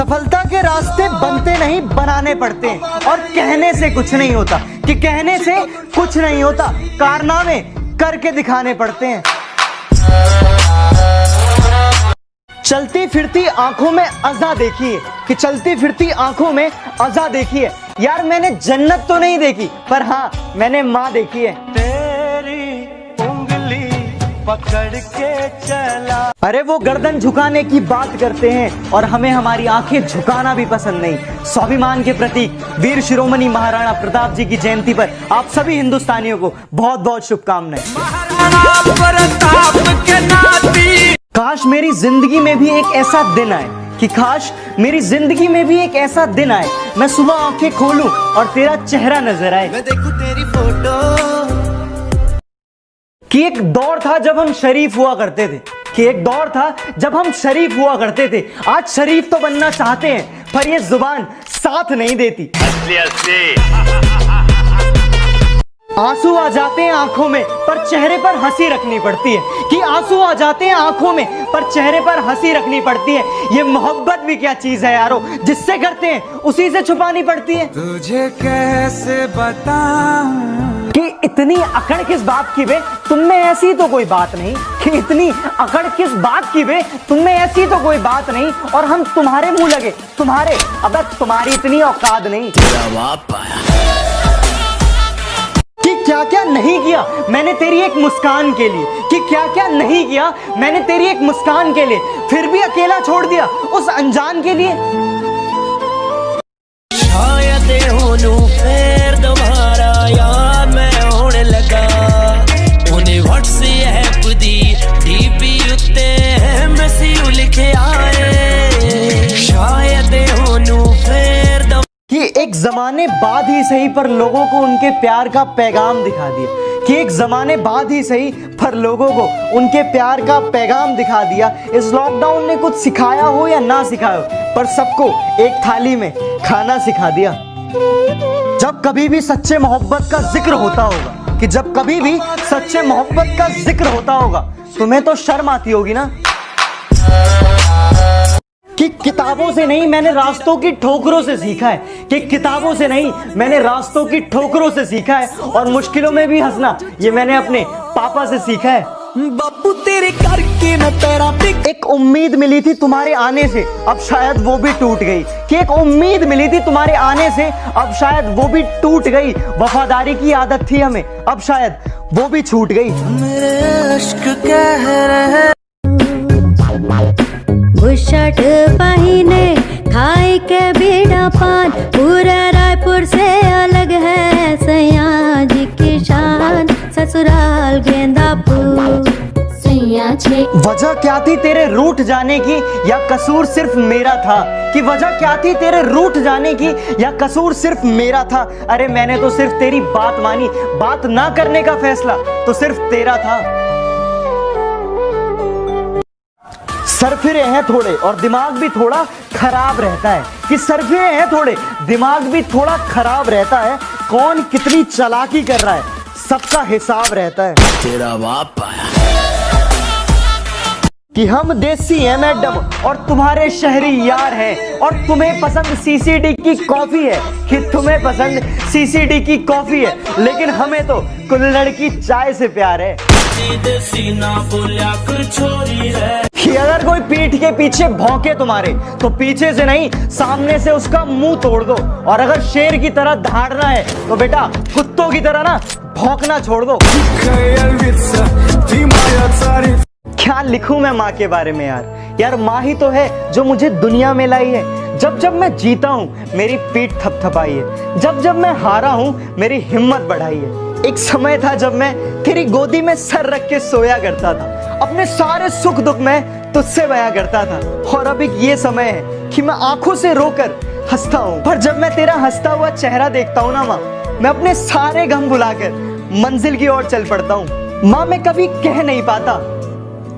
सफलता के रास्ते बनते नहीं बनाने पड़ते हैं, और कहने से कुछ नहीं होता, कि कहने से कुछ नहीं होता, कारनामे करके दिखाने पड़ते हैं। चलती फिरती आंखों में अज़ा देखी है, कि चलती फिरती आंखों में अज़ा देखी है। यार मैंने जन्नत तो नहीं देखी, पर हाँ मैंने माँ देखी है। तेरी उंगली पकड़ के चला। अरे वो गर्दन झुकाने की बात करते हैं और हमें हमारी आंखें झुकाना भी पसंद नहीं। स्वाभिमान के प्रतीक वीर शिरोमणि महाराणा प्रताप जी की जयंती पर आप सभी हिंदुस्तानियों को बहुत बहुत शुभकामनाएं। काश मेरी जिंदगी में भी एक ऐसा दिन आए, कि काश मेरी जिंदगी में भी एक ऐसा दिन आए, मैं सुबह आंखें खोलूं और तेरा चेहरा नजर आए। मैं देखूं तेरी फोटो। कि एक दौर था जब हम शरीफ हुआ करते थे, कि एक दौर था जब हम शरीफ हुआ करते थे। आज शरीफ तो बनना चाहते हैं, पर ये जुबान साथ नहीं देती। आंसू आ जाते हैं आंखों में, पर चेहरे पर हंसी रखनी पड़ती है। कि आंसू आ जाते हैं आंखों में, पर चेहरे पर हंसी रखनी पड़ती है। ये मोहब्बत भी क्या चीज है यारो, जिससे करते हैं उसी से छुपानी पड़ती है। तुझे कैसे बताऊं कि इतनी अकड़ किस बात की बे, तुम में ऐसी तो कोई बात नहीं। कि इतनी अकड़ किस बात की बे, तुम में ऐसी तो कोई बात नहीं, और हम तुम्हारे मुंह लगे। तुम्हारे, अब तुम्हारी इतनी औकात नहीं। कि क्या क्या नहीं किया मैंने तेरी एक मुस्कान के लिए, कि क्या क्या नहीं किया मैंने तेरी एक मुस्कान के लिए, फिर भी अकेला छोड़ दिया उस अनजान के लिए। शायद होनू फिर दोबारा यार मैं होने लगा, उन्हें व्हाट्सएप दी डीपी उत्ते मैसेज लिखे आए। शायद होनू फिर कि एक जमाने बाद ही सही पर लोगों को उनके प्यार का पैगाम दिखा दिया। कि एक जमाने बाद ही सही पर लोगों को उनके प्यार का पैगाम दिखा दिया। इस लॉकडाउन ने कुछ सिखाया हो या ना सिखाया हो, पर सबको एक थाली में खाना सिखा दिया। जब कभी भी सच्चे मोहब्बत का जिक्र होता होगा, कि जब कभी भी सच्चे मोहब्बत का जिक्र होता होगा, तुम्हें तो शर्म आती होगी ना। कि किताबों से नहीं मैंने रास्तों की ठोकरों से सीखा है, कि किताबों से नहीं मैंने रास्तों की ठोकरों से सीखा है, और मुश्किलों में भी हंसना ये मैंने अपने पापा से सीखा है। बापू तेरे करके न तेरा एक उम्मीद मिली थी तुम्हारे आने से, अब शायद वो भी टूट गई। कि एक उम्मीद मिली थी तुम्हारे आने से, अब शायद वो भी टूट गई। वफादारी की आदत थी हमें, अब शायद वो भी छूट गई। मेरे इश्क कह रहे बुशर्ट पहिने खाई के बीड़ा पान, पूरे रायपुर से अलग है सैया जी की शान, ससुराल गेंदापुर सैया छे। वजह क्या थी तेरे रूठ जाने की, या कसूर सिर्फ मेरा था? कि वजह क्या थी तेरे रूठ जाने की, या कसूर सिर्फ मेरा था? अरे मैंने तो सिर्फ तेरी बात मानी, बात ना करने का फैसला तो सिर्फ तेरा था। सरफिरे हैं थोड़े और दिमाग भी थोड़ा खराब रहता है, कि सरफिरे हैं थोड़े दिमाग भी थोड़ा खराब रहता है। कौन कितनी चालाकी कर रहा है सबका हिसाब रहता है। तेरा बाप आया। कि हम देसी हैं मैडम और तुम्हारे शहरी यार हैं, और तुम्हें पसंद सीसीडी की कॉफी है, कि तुम्हें पसंद सीसीडी की कॉफी है, लेकिन हमें तो कुल्हड़ की चाय से प्यार है। कि अगर कोई पीठ के पीछे भौंके तुम्हारे, तो पीछे से नहीं सामने से उसका मुंह तोड़ दो, और अगर शेर की तरह दहाड़ना है तो बेटा कुत्तों की तरह ना भौंकना छोड़ दो। क्या लिखूं मैं माँ के बारे में यार माँ ही तो है जो मुझे दुनिया में लाई है। जब जब मैं जीता हूँ मेरी पीठ थपथपाई है, जब जब मैं हारा हूँ मेरी हिम्मत बढ़ाई है। एक समय था जब मैं तेरी गोदी में सर रख के सोया करता था, अपने सारे सुख दुख में तुझसे बयां करता था, और अब एक ये समय है कि मैं आंखों से रोकर हंसता हूँ। पर जब मैं तेरा हंसता हुआ चेहरा देखता हूँ ना माँ, मैं अपने सारे गम भुलाकर मंजिल की ओर चल पड़ता हूँ। माँ मैं कभी कह नहीं पाता,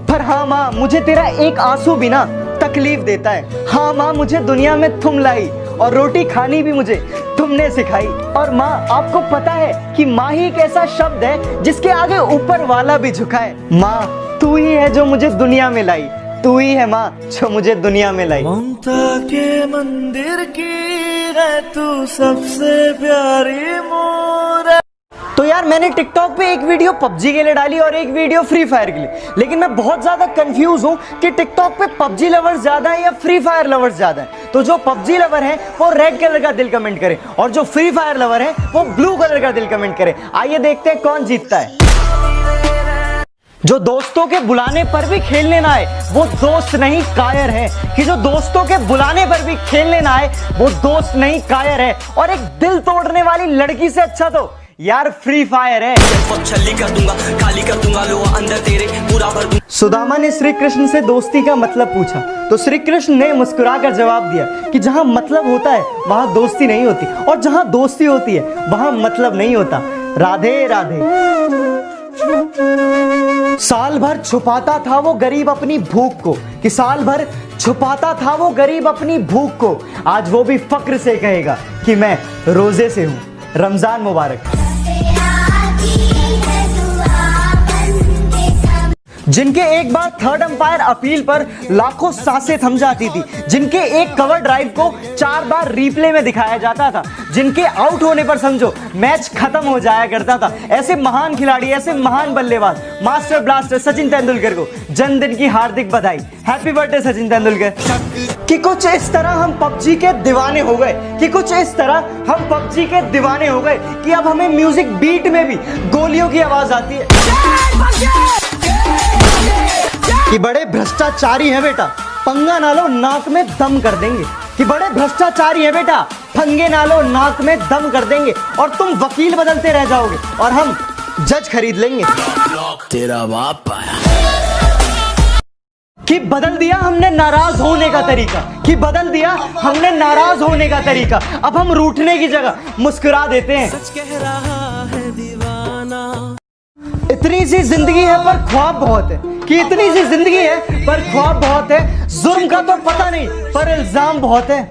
पर हाँ माँ मुझे तेरा एक आंसू भी ना तकलीफ देता है। हाँ माँ मुझे दुनिया में तुम लाई, और रोटी खानी भी मुझे तुमने सिखाई। और माँ आपको पता है कि माँ ही एक ऐसा शब्द है जिसके आगे ऊपर वाला भी झुका है। माँ तू ही है जो मुझे दुनिया में लाई, तू ही है माँ जो मुझे दुनिया में लाई। ममता के मंदिर की है तू सबसे प्यारी मोरा। तो यार मैंने टिकटॉक पे एक वीडियो पबजी के लिए डाली और एक वीडियो फ्री फायर के लिए, लेकिन मैं बहुत ज्यादा कंफ्यूज हूँ कि टिकटॉक पे पबजी लवर्स ज्यादा है या फ्री फायर लवर्स ज्यादा है। तो जो पबजी लवर है वो रेड कलर का दिल कमेंट करे और जो फ्री फायर लवर है वो ब्लू कलर का दिल कमेंट करे। आइए देखते हैं कौन जीतता है। जो दोस्तों के बुलाने पर भी खेलने ना आए वो दोस्त नहीं कायर है, कि जो दोस्तों के बुलाने पर भी खेलने ना आए वो दोस्त नहीं कायर है। और एक दिल तोड़ने वाली लड़की से अच्छा तो यार फ्री फायर है। सुदामा ने श्री कृष्ण से दोस्ती का मतलब पूछा तो श्री कृष्ण ने मुस्कुराकर जवाब दिया कि जहां मतलब होता है वहां दोस्ती नहीं होती और जहां दोस्ती होती है वहां मतलब नहीं होता। राधे राधे। साल भर छुपाता था वो गरीब अपनी भूख को, कि साल भर छुपाता था वो गरीब अपनी भूख को, आज वो भी फक्र से कहेगा कि मैं रोजे से हूं। रमजान मुबारक। जिनके एक बार थर्ड अंपायर अपील पर लाखों सांसें थम जाती थी, जिनके एक कवर ड्राइव को 4 बार रिप्ले में दिखाया जाता था, जिनके आउट होने पर समझो मैच खत्म हो जाया करता था, ऐसे महान खिलाड़ी, ऐसे महान बल्लेबाज मास्टर ब्लास्टर सचिन तेंदुलकर को जन्मदिन की हार्दिक बधाई। Happy birthday Sachin Tendulkar. कि कुछ इस तरह हम पबजी के दीवाने हो गए, कि कुछ इस तरह हम पबजी के दीवाने हो गए कि अब हमें म्यूजिक बीट में भी गोलियों की आवाज आती है। कि बड़े भ्रष्टाचारी हैं बेटा, पंगा ना लो नाक में दम कर देंगे। कि बड़े भ्रष्टाचारी हैं बेटा, पंगे ना लो नाक में दम कर देंगे। और तुम वकील बदलते रह जाओगे और हम जज खरीद लेंगे। तेरा बाप आया। कि बदल दिया हमने नाराज होने का तरीका, कि बदल दिया हमने नाराज होने का तरीका। अब हम रूठने की जगह मुस्कुरा देते हैं। सच कह रहा है दीवाना। इतनी सी जिंदगी है पर ख्वाब बहुत है, कि इतनी सी जिंदगी है पर ख्वाब बहुत है। जुर्म का तो पता नहीं पर इल्जाम बहुत है।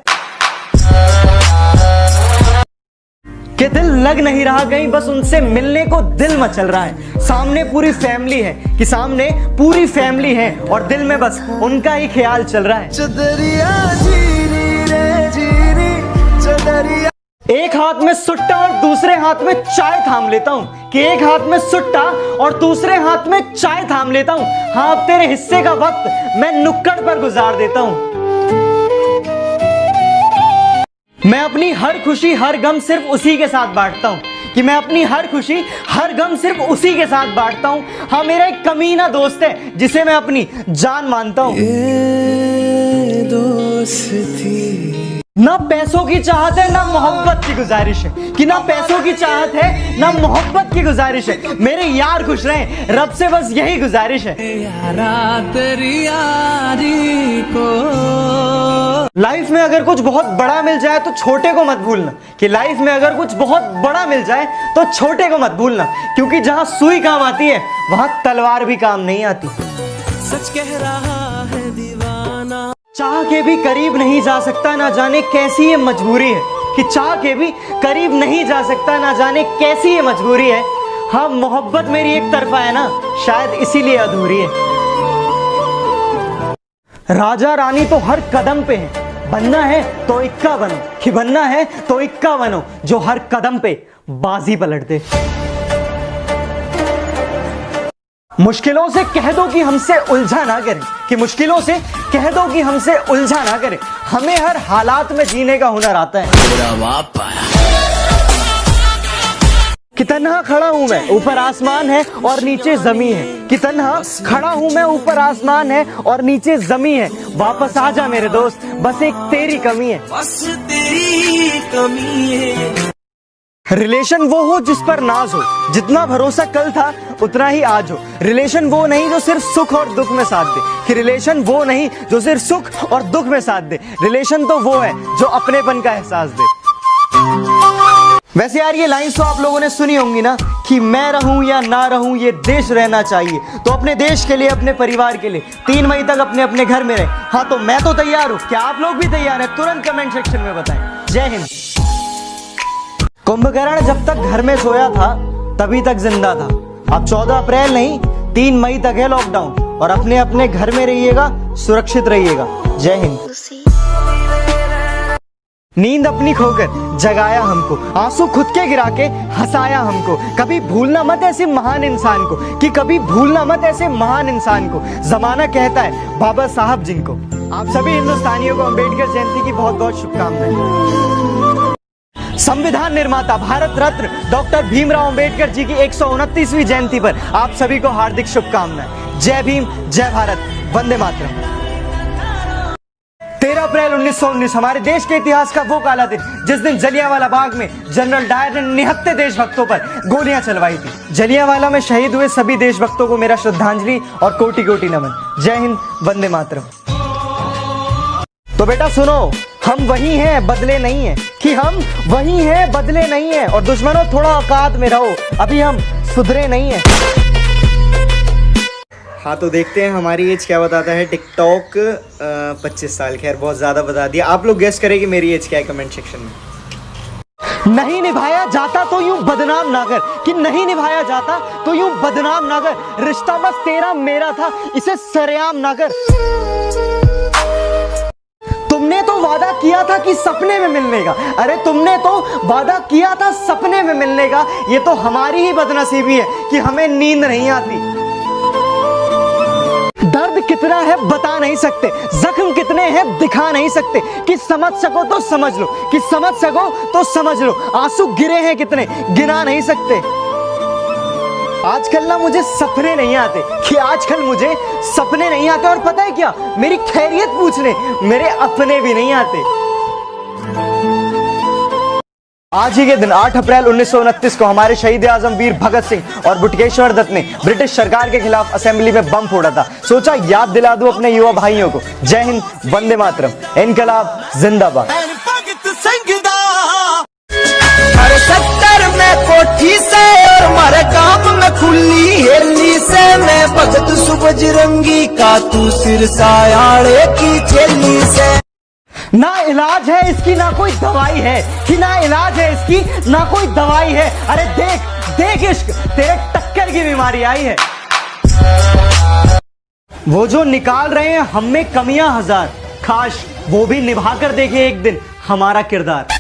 कि दिल लग नहीं रहा कहीं, बस उनसे मिलने को दिल मचल रहा है। सामने पूरी फैमिली है, कि सामने पूरी फैमिली है और दिल में बस उनका ही ख्याल चल रहा है। चदरिया जीनी रे जीनी चदरिया। एक हाथ में सुट्टा और दूसरे हाथ में चाय थाम लेता हूँ, कि एक हाथ में सुट्टा और दूसरे हाथ में चाय थाम लेता हूँ। हाँ अब तेरे हिस्से का वक्त मैं नुक्कड़ पर गुजार देता हूँ। मैं अपनी हर खुशी हर गम सिर्फ उसी के साथ बांटता हूँ, कि मैं अपनी हर खुशी हर गम सिर्फ उसी के साथ बांटता हूँ। हाँ मेरा एक कमीना दोस्त है जिसे मैं अपनी जान मानता हूँ। ये दोस्ती ना पैसों की चाहत है ना मोहब्बत की गुजारिश है, कि ना पैसों की चाहत है ना मोहब्बत की गुजारिश है। मेरे यार खुश रहें, रब से बस यही गुजारिश है। यारा तेरी यारी को। लाइफ में अगर कुछ बहुत बड़ा मिल जाए तो छोटे को मत भूलना, कि लाइफ में अगर कुछ बहुत बड़ा मिल जाए तो छोटे को मत भूलना, क्योंकि जहां सुई काम आती है वहां तलवार भी काम नहीं आती। सच कह रहा है दीवाना। चाह के भी करीब नहीं जा सकता, ना जाने कैसी ये मजबूरी है, कि चाह के भी करीब नहीं जा सकता, ना जाने कैसी ये मजबूरी है। हाँ मोहब्बत मेरी एक तरफा है ना, शायद इसीलिए अधूरी है। राजा रानी तो हर कदम पे है, बनना है तो इक्का बनो, कि बनना है तो इक्का बनो जो हर कदम पे बाजी पलट दे। मुश्किलों से कह दो कि हमसे उलझा ना करें, कि मुश्किलों से कह दो कि हमसे उलझा ना करें। हमें हर हालात में जीने का हुनर आता है। तेरा बाप आया। कि तन्हा खड़ा हूं मैं, ऊपर आसमान है और नीचे जमी है, कि तन्हा खड़ा हूं मैं, ऊपर आसमान है और नीचे जमी है। वापस आ जा मेरे दोस्त, बस एक तेरी कमी है। बस तेरी कमी है। रिलेशन वो हो जिस पर नाज हो, जितना भरोसा कल था उतना ही आज हो। रिलेशन वो नहीं जो सिर्फ सुख और दुख में साथ दे, कि रिलेशन वो नहीं जो सिर्फ सुख और दुख में साथ दे। रिलेशन तो वो है जो अपनेपन का एहसास दे। वैसे यार ये लाइंस तो आप लोगों ने सुनी होंगी ना, कि मैं रहूं या ना रहूं ये देश रहना चाहिए। तो अपने देश के लिए, अपने परिवार के लिए 3 मई तक अपने अपने घर में रहे। हाँ तो मैं तो तैयार हूं, क्या आप लोग भी तैयार हैं? तुरंत कमेंट सेक्शन में बताएं। जय हिंद। कुंभकर्ण जब तक घर में सोया था तभी तक जिंदा था। अब 14 अप्रैल नहीं 3 मई तक है लॉकडाउन। और अपने अपने घर में रहिएगा, सुरक्षित रहिएगा। जय हिंद। नींद अपनी खोकर जगाया हमको, आंसू खुद के गिरा के हंसाया हमको। कभी भूलना मत ऐसे महान इंसान को, कि कभी भूलना मत ऐसे महान इंसान को। जमाना कहता है बाबा साहब जिनको। आप सभी हिंदुस्तानियों को अंबेडकर जयंती की बहुत बहुत शुभकामनाएं। संविधान निर्माता भारत रत्न डॉक्टर भीमराव अंबेडकर जी की 129वीं जयंती पर आप सभी को हार्दिक शुभकामनाएं। जय भीम, जय भारत, वंदे मातरम। 13 अप्रैल 1919 हमारे देश के इतिहास का वो काला दिन जिस दिन जलियांवाला बाग में जनरल डायर ने निहत्थे देशभक्तों पर गोलियां चलवाई थी। जलियांवाला में शहीद हुए सभी देशभक्तों को मेरा श्रद्धांजलि और कोटि कोटि नमन। जय हिंद, वंदे मातरम। तो बेटा सुनो, हम वही हैं, बदले नहीं हैं, कि हम वही हैं, बदले नहीं हैं। और दुश्मनों थोड़ा औकात में रहो, अभी हम सुधरे नहीं हैं। हाँ तो देखते हैं हमारी एज क्या बताता है टिकटॉक। 25 साल, खैर बहुत ज़्यादा बता दिया। आप लोग गेस करें कि मेरी एज क्या है कमेंट सेक्शन में। नहीं निभाया जाता तो यूं बदनाम ना कर, कि नहीं निभाया जाता तो यूं बदनाम ना कर। रिश्ता बस तेरा मेरा था, इसे सरेआम ना कर। तुमने तो वादा किया था कि सपने में मिलने का, अरे तुमने तो वादा किया था सपने में मिलने का। ये तो हमारी ही बदनसीबी है कि हमें नींद नहीं आती। दर्द कितना है बता नहीं सकते, जख्म कितने हैं दिखा नहीं सकते। कि समझ सको तो समझ लो, कि समझ सको तो समझ लो। आंसू गिरे हैं कितने गिना नहीं सकते। आजकल ना मुझे सपने नहीं आते, कि आजकल मुझे सपने नहीं आते। और पता है क्या, मेरी खैरियत पूछने मेरे अपने भी नहीं आते। आज ही के दिन 8 अप्रैल 1929 को हमारे शहीद आजम वीर भगत सिंह और बुटकेश्वर दत्त ने ब्रिटिश सरकार के खिलाफ असेंबली में बम फोड़ा था। सोचा याद दिला दूं अपने युवा भाइयों को। जय हिंद, वंदे मातरम, इनकलाब जिंदाबाद। हर सेक्टर में कोठी से और मारे काम में खुली हेली से मैं भगत सुबजरंगी का तू सिर सायाड़े की चेली से। ना इलाज है इसकी ना कोई दवाई है, कि ना इलाज है इसकी ना कोई दवाई है। अरे देख देख इश्क, तेरे टक्कर की बीमारी आई है। वो जो निकाल रहे हैं हम में कमियां हजार, काश वो भी निभा कर देखे एक दिन हमारा किरदार।